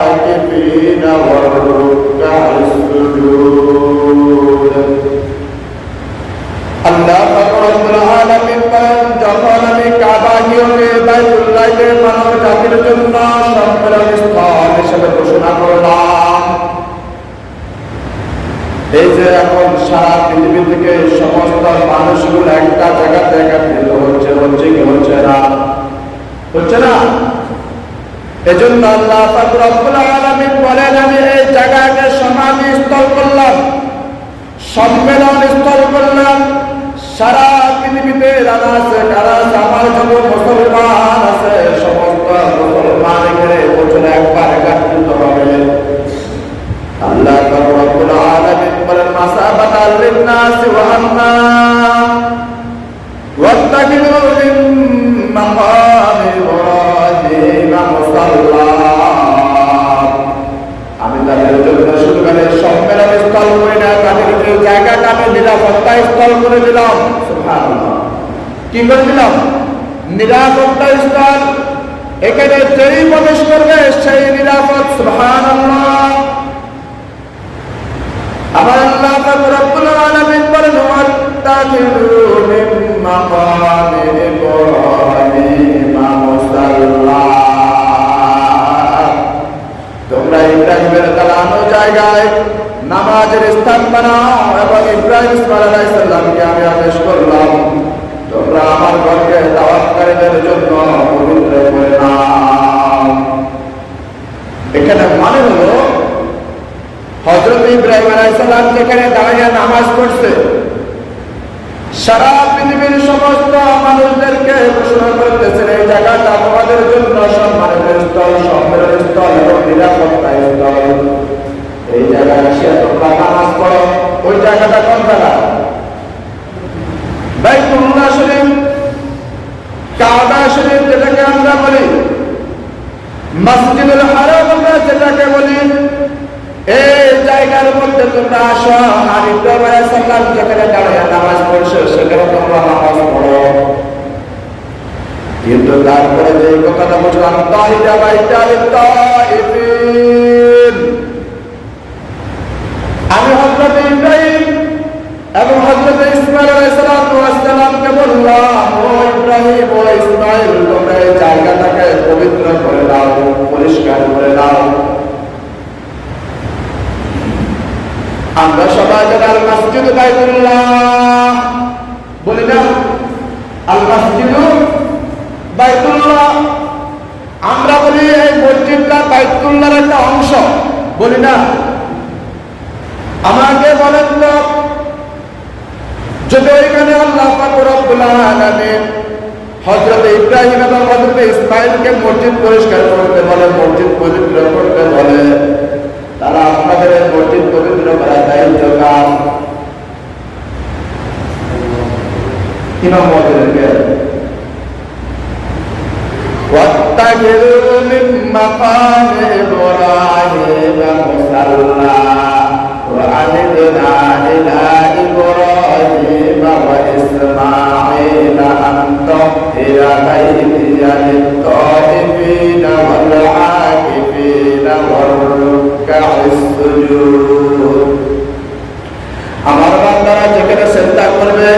العاكفين والركع السجود আল্লাহ রব্বুল আলামিন বলেন, যখন আমি কাবাগৃহকে বাইতুল্লাহের মানব জাতির জন্য সম্মেলন স্থল হিসেবে ঘোষণা করলাম, এই যে এখন সারা পৃথিবী থেকে সমস্ত মানুষগুলো একটা জায়গাতে একত্রিত হচ্ছে কি হচ্ছে না? হচ্ছে না? এজন্য আল্লাহ পাক রব্বুল আলামিন বলেন, আমি এই জায়গাকে সমাধি স্থল করলাম, সম্মেলন স্থল করলাম। সারা পৃথিবীতে আমার যত মুসলমান আছে সমস্ত মুসলমান এখানে বছরে একবার একত্রিত হবে। আল্লাহ পাক রব্বুল আলামিন বলেন, মাসাবাতাল লিন-নাসি ওয়া আন্না ওয়াত্তাখিযু মিন মাকামি ইব্রাহিম মুসাল্লা। আমি তাদের জন্য শুধু সম্মেলন স্থল করে না, তাদেরকে জায়গাটা আমি নিরাপত্তা স্থল করে দিলাম। সুবহানাল্লাহ, কি করে দিলাম? নিরাপত্তা স্থল। এখানে যেই প্রবেশ করবে সেই নিরাপদ। সুবহানাল্লাহ। আবার আল্লাহ পাক রব্বুল আলামিন বলেন, ওয়াত্তাখিযু মিন মাকামি ইব্রাহিম মুসাল্লা। তোমরা ইব্রাহিমের দালানো জায়গায় নামাজের স্থান বানাও এবং ইব্রাহিম আলাইহিস সালামকে আমি আদেশ করলাম, তোমরা আমার ঘরকে দাওয়াতকারীদের জন্য পবিত্র করে নাও। এখানে মানে হলো হযরত ইব্রাহিম আলাইহিস সালাম যেখানে দাঁড়িয়ে নামাজ পড়ছে, সারা পৃথিবীর সমস্ত মানুষদেরকে ঘোষণা করতেছেন, এই জায়গাটা তোমাদের জন্য সম্মানের স্থল, সম্মেলন স্থল এবং নিরাপত্তা স্থল। এই জায়গায় এসে তোমরা নামাজ পড়ো। ওই জায়গাটা কোন জায়গা? বাইতুল্লাহ শরীফ, কাবা শরীফ যেটাকে আমরা বলি, মসজিদুল হারাম আমরা যেটাকে বলি, এই জায়গার মধ্যে তোমরা আসো। আর ইব্রাহিম আলাইহিস সালাম যেখানে দাঁড়িয়ে নামাজ পড়ছে সেখানে তোমরা নামাজ পড়ো। কিন্তু তারপরে যে কথাটা বললাম, তাহিরা বাইতাল তাইফিন, আমি হযরত ইব্রাহিম এবং হযরত ইসমাঈল আলাইহিস সালামকে বললাম, ও ইব্রাহিম ও ইসমাঈল, তোমরা এই জায়গাটাকে পবিত্র করে দাও, পরিষ্কার করে দাও। আমরা সবাই আল মসজিদ বাইতুল্লাহ বলি না? আল মসজিদ বাইতুল্লাহ আমরা বলি, এই মসজিদটা বাইতুল্লাহর একটা অংশ, বলি না? আমাকে বলেন তো, যদি ওইখানে আল্লাহ পাক রব্বুল আলামিন হযরত ইব্রাহিম এবং হযরত ইসমাঈলকে মসজিদ পরিষ্কার করতে বলে, মসজিদ পবিত্র করতে বলে, তারা আপনাদের মসজিদ পবিত্র করার দায়িত্ব কার? ইমামদেরকে। ওয়াত্তাখিযু মিন মাকামি ইব্রাহিম মুসাল্লা ওয়া আহদিনা ইলা ইব্রাহিম ওয়া ইসমাঈল আন তাহিরা বাইতিয়া লিত-তাইফিনা ওয়াল আকিফিনা ওয়ার রুকআস সুজুদ। আমার বান্দারা যেখানে সিজদা করবে,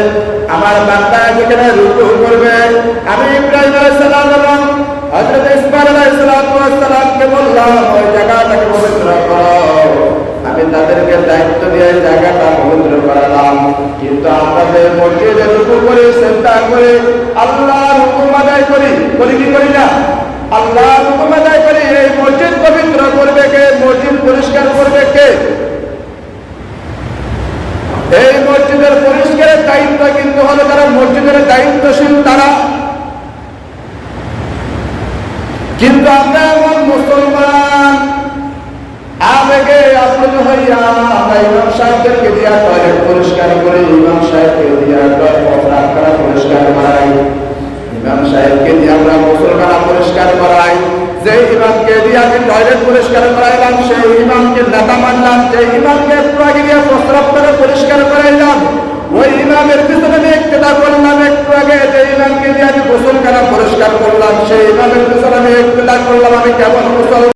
আমার বান্দা যেখানে রুকু করবে, আমি ইব্রাহিম আলাইহিস সালাম এবং হযরত ইসমাঈল আলাইহিস সালামকে বললাম, ওই জায়গাটাকে পবিত্র করো। আমি তাদেরকে দায়িত্ব দিয়ে জায়গাটা পবিত্র করালাম। কিন্তু আমরা যে মসজিদে রুকু করি, সিজদা করি, আল্লাহর হুকুম আদায় করি, কি করি না? আল্লাহর হুকুম আদায় করি। এই মসজিদ পবিত্র করবে কে? মসজিদ পরিষ্কার করবে কে? এই মসজিদের পরিষ্কারের দায়িত্ব কিন্তু হলো যারা মসজিদের দায়িত্বশীল তারা। কিন্তু আমরা এমন মুসলমান আবেগে আপ্লুত হইয়া আমরা ইমাম সাহেবদেরকে দিয়া টয়লেট পরিষ্কার করে, ইমাম সাহেবকে দিয়া রাস্তা পরিষ্কার করাই, ইমাম সাহেবকে দিয়ে আমরা মুসলমানা পরিষ্কার করাই। যে ইমামকে দিয়ে আমি টয়লেট পরিষ্কার করাইলাম, সেই ইমামকে নেতা মানলাম। যে ইমামকে একটু আগে দিয়ে প্রস্রাব করে পরিষ্কার করাইলাম, ওই ইমামের পিছনে আমি ইক্তেদা করলাম। একটু আগে যে ইমামকে দিয়ে আমি গোসলখানা পরিষ্কার করলাম, সেই ইমামের পিছনে আমি ইক্তেদা করলাম। আমি কেমন মুসলমান?